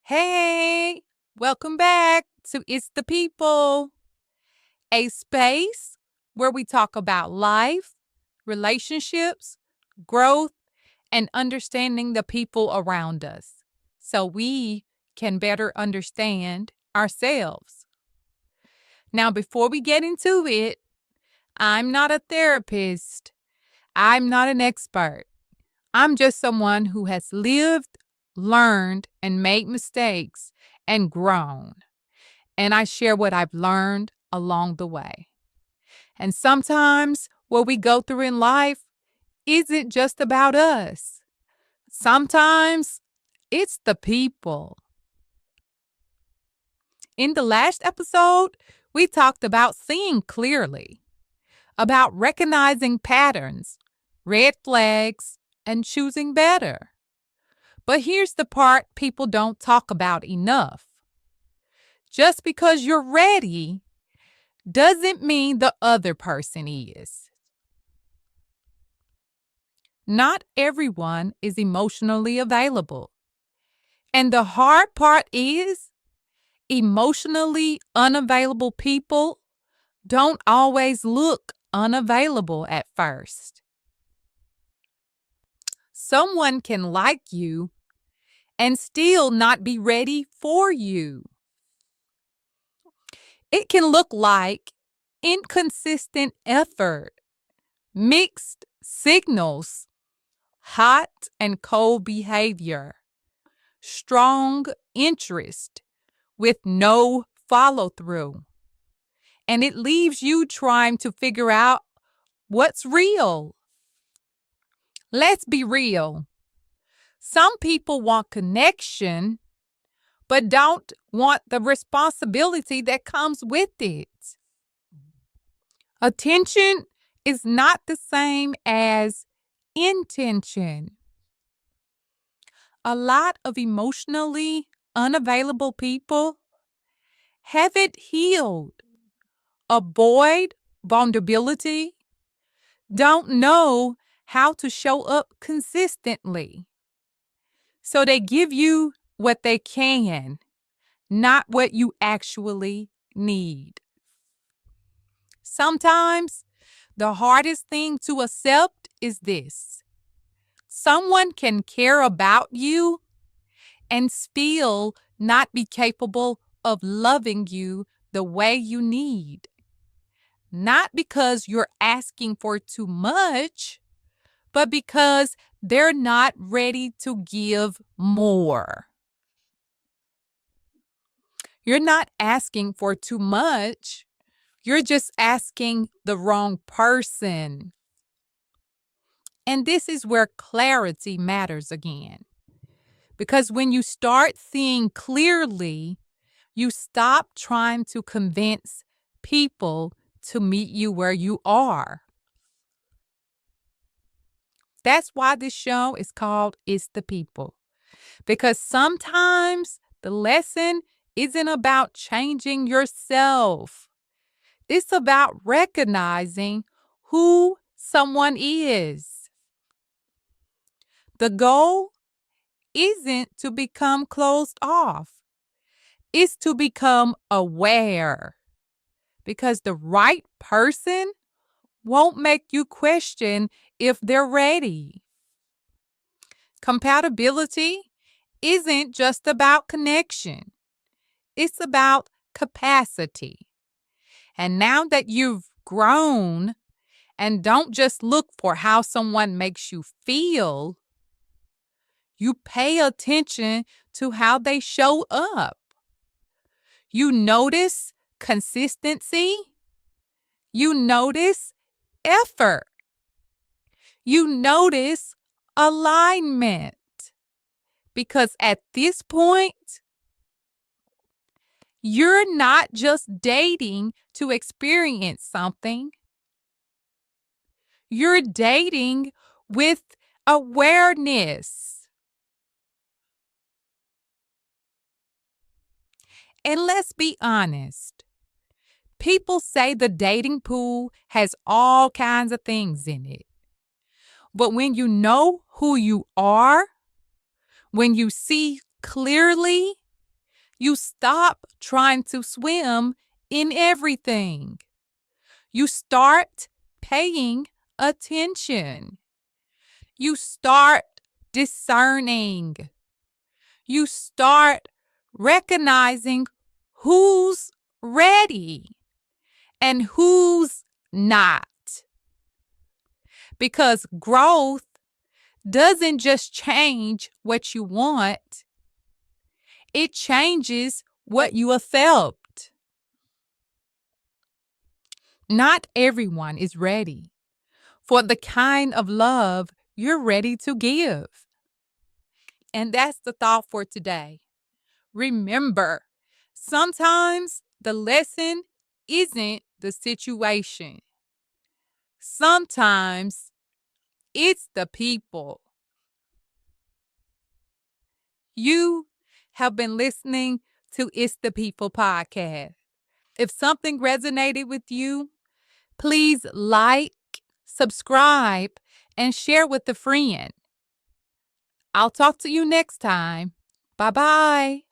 Hey, welcome back to It's the People, a space where we talk about life, relationships, growth, and understanding the people around us so we can better understand ourselves. Now, before we get into it, I'm not a therapist, I'm not an expert. I'm just someone who has lived, learned, and made mistakes and grown. And I share what I've learned along the way. And sometimes what we go through in life isn't just about us. Sometimes it's the people. In the last episode, we talked about seeing clearly, about recognizing patterns, red flags, and choosing better. But here's the part people don't talk about enough. Just because you're ready doesn't mean the other person is. Not everyone is emotionally available. And the hard part is, emotionally unavailable people don't always look unavailable at first. Someone can like you and still not be ready for you. It can look like inconsistent effort, mixed signals, hot and cold behavior, strong interest with no follow through. And it leaves you trying to figure out what's real. Let's be real. Some people want connection, but don't want the responsibility that comes with it. Attention is not the same as intention. A lot of emotionally unavailable people haven't healed, avoid vulnerability, don't know how to show up consistently. So they give you what they can, not what you actually need. Sometimes the hardest thing to accept is this: someone can care about you and still not be capable of loving you the way you need. Not because you're asking for too much, but because they're not ready to give more. You're not asking for too much. You're just asking the wrong person. And this is where clarity matters again. Because when you start seeing clearly, you stop trying to convince people to meet you where you are. That's why this show is called It's the People. Because sometimes the lesson isn't about changing yourself. It's about recognizing who someone is. The goal isn't to become closed off. It's to become aware. Because the right person won't make you question if they're ready. Compatibility isn't just about connection. It's about capacity. And now that you've grown and don't just look for how someone makes you feel, you pay attention to how they show up. You notice consistency. You notice effort. You notice alignment. Because at this point, you're not just dating to experience something. You're dating with awareness. And let's be honest. People say the dating pool has all kinds of things in it. But when you know who you are, when you see clearly, You stop trying to swim in everything. You start paying attention. You start discerning. You start recognizing who's ready and who's not. Because growth doesn't just change what you want, it changes what you have felt. Not everyone is ready for the kind of love you're ready to give. And that's the thought for today. Remember, sometimes the lesson isn't the situation. Sometimes it's the people. You have been listening to It's the People podcast. If something resonated with you, please like, subscribe, and share with a friend. I'll talk to you next time. Bye-bye.